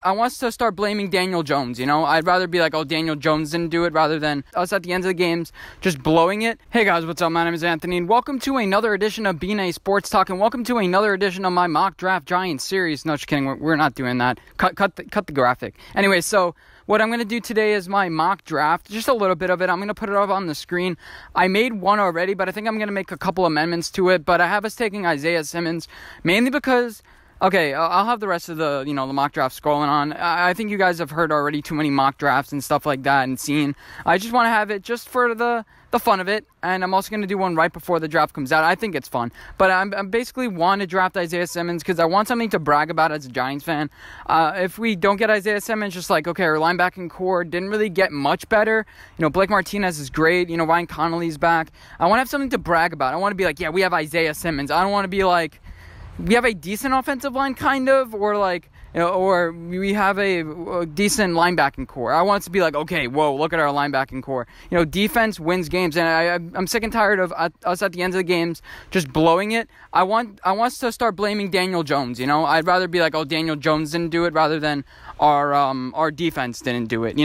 us to start blaming Daniel Jones, you know? I'd rather be like, oh, Daniel Jones didn't do it, rather than us at the end of the games just blowing it. Hey guys, what's up? My name is Anthony, and welcome to another edition of B&A Sports Talk, and welcome to another edition of my mock draft Giants series. No, just kidding, we're not doing that. Cut the graphic. Anyway, so what I'm going to do today is my mock draft, just a little bit of it. I'm going to put it up on the screen. I made one already, but I think I'm going to make a couple amendments to it. But I have us taking Isaiah Simmons, mainly because, okay, I'll have the rest of the, the mock draft scrolling on. I think you guys have heard already too many mock drafts and stuff like that and seen. I just want to have it just for the fun of it, and I'm also going to do one right before the draft comes out. I think it's fun, but I'm basically want to draft Isaiah Simmons because I want something to brag about as a Giants fan. If we don't get Isaiah Simmons, just like, okay, our linebacking core didn't really get much better. Blake Martinez is great. Ryan Connolly's back. I want to have something to brag about. I want to be like, yeah, we have Isaiah Simmons. I don't want to be like, we have a decent offensive line, kind of, or like, or we have a decent linebacking core. I want it to be like, okay, whoa, look at our linebacking core. Defense wins games, and I'm sick and tired of us at the end of the games just blowing it. I want us to start blaming Daniel Jones. I'd rather be like, oh, Daniel Jones didn't do it, rather than our defense didn't do it.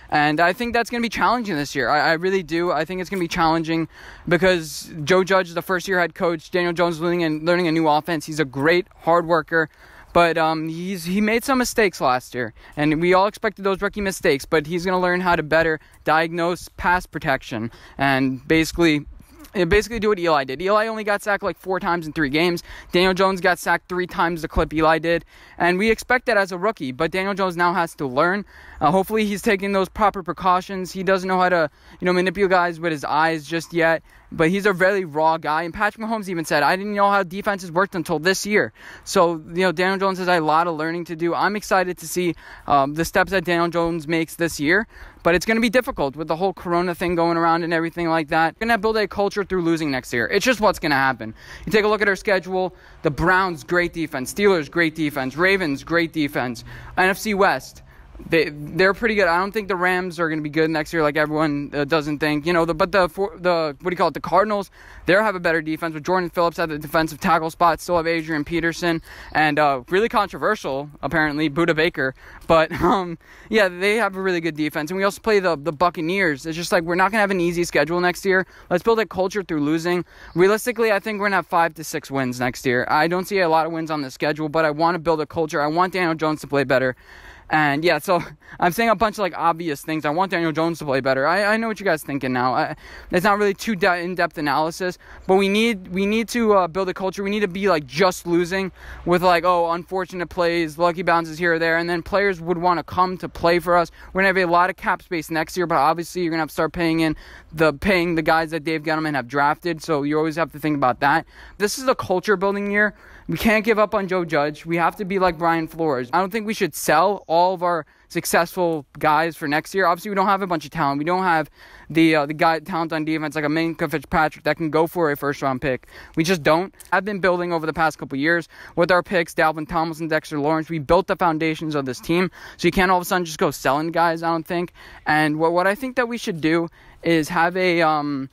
And I think that's going to be challenging this year. I really do. I think it's going to be challenging because Joe Judge is the first-year head coach. Daniel Jones is learning a new offense. He's a great hard worker. But he made some mistakes last year, and we all expected those rookie mistakes, but he's going to learn how to better diagnose pass protection and basically do what Eli did. Eli only got sacked like 4 times in 3 games. Daniel Jones got sacked 3 times the clip Eli did, and we expect that as a rookie, but Daniel Jones now has to learn. Hopefully he's taking those proper precautions. He doesn't know how to manipulate guys with his eyes just yet, but he's a very raw guy, and Patrick Mahomes even said, I didn't know how defenses worked until this year. So, Daniel Jones has a lot of learning to do. I'm excited to see the steps that Daniel Jones makes this year, but it's going to be difficult with the whole corona thing going around and everything like that. We're going to build a culture through losing next year. It's just what's going to happen. You take a look at our schedule. The Browns, great defense. Steelers, great defense. Ravens, great defense. NFC West, they're pretty good. I don't think the Rams are going to be good next year like everyone doesn't think. The Cardinals, they have a better defense with Jordan Phillips at the defensive tackle spot. Still have Adrian Peterson and really controversial, apparently, Budda Baker. But, they have a really good defense. And we also play the Buccaneers. It's just like we're not going to have an easy schedule next year. Let's build a culture through losing. Realistically, I think we're going to have 5 to 6 wins next year. I don't see a lot of wins on the schedule, but I want to build a culture. I want Daniel Jones to play better. And yeah, so I'm saying a bunch of obvious things. I want Daniel Jones to play better. I know what you guys are thinking now. It's not really too in-depth analysis, but we need to build a culture. We need to be just losing with unfortunate plays, lucky bounces here or there, and then players would want to come to play for us. We're gonna have a lot of cap space next year, but obviously you're gonna have to start paying the guys that Dave Gettleman have drafted. So you always have to think about that. This is a culture building year. We can't give up on Joe Judge. We have to be like Brian Flores. I don't think we should sell all of our successful guys for next year. Obviously, we don't have a bunch of talent. We don't have the talent on defense like a Minkah Fitzpatrick that can go for a first-round pick. We just don't. I've been building over the past couple years with our picks, Dalvin Tomlinson, Dexter Lawrence. We built the foundations of this team, so you can't all of a sudden just go selling guys, I don't think. And what I think that we should do is have a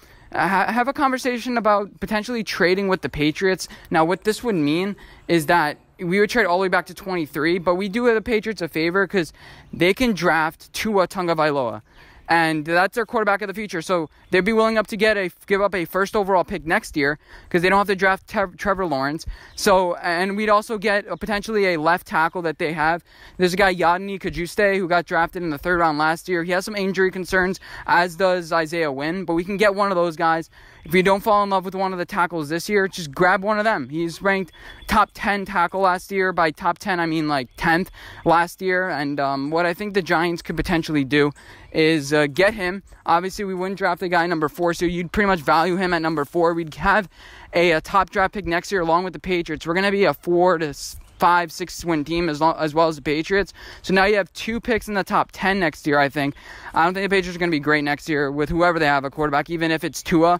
conversation about potentially trading with the Patriots. Now, what this would mean is that we would trade all the way back to 23, but we do the Patriots a favor because they can draft Tua Tagovailoa. And that's their quarterback of the future. So they'd be willing to give up a first overall pick next year because they don't have to draft Trevor Lawrence. So, and we'd also get potentially a left tackle that they have. There's a guy, Yadni Kajuste, who got drafted in the 3rd round last year. He has some injury concerns, as does Isaiah Wynn. But we can get one of those guys. If you don't fall in love with one of the tackles this year, just grab one of them. He's ranked top 10 tackle last year. By top 10, I mean 10th last year. And what I think the Giants could potentially do is get him. Obviously, we wouldn't draft the guy number 4, so you'd pretty much value him at number 4. We'd have a top draft pick next year along with the Patriots. We're going to be a 4 to 5, 6 win team as well as the Patriots. So now you have 2 picks in the top 10 next year, I think. I don't think the Patriots are going to be great next year with whoever they have a quarterback, even if it's Tua.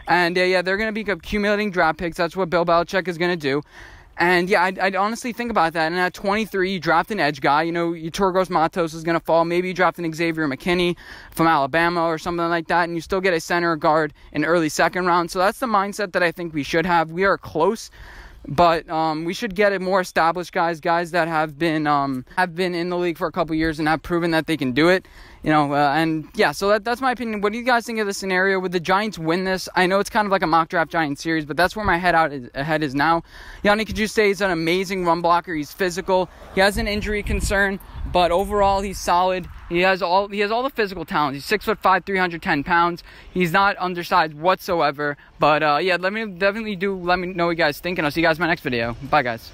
And they're going to be accumulating draft picks. That's what Bill Belichick is going to do. And yeah, I'd honestly think about that. And at 23, you draft an edge guy. Your Torgos Matos is going to fall. Maybe you draft an Xavier McKinney from Alabama or something like that, and you still get a center guard in early 2nd round. So that's the mindset that I think we should have. We are close But we should get more established guys that have been in the league for a couple years and have proven that they can do it. And yeah, so that's my opinion. What do you guys think of the scenario? Would the Giants win this? I know it's kind of like a mock draft Giants series, but that's where my head is now. Yannick Kajuse is an amazing run blocker. He's physical. He has an injury concern, but overall he's solid. He has all the physical talent. He's 6'5", 310 pounds. He's not undersized whatsoever. But yeah, let me know what you guys think, and I'll see you guys in my next video. Bye, guys.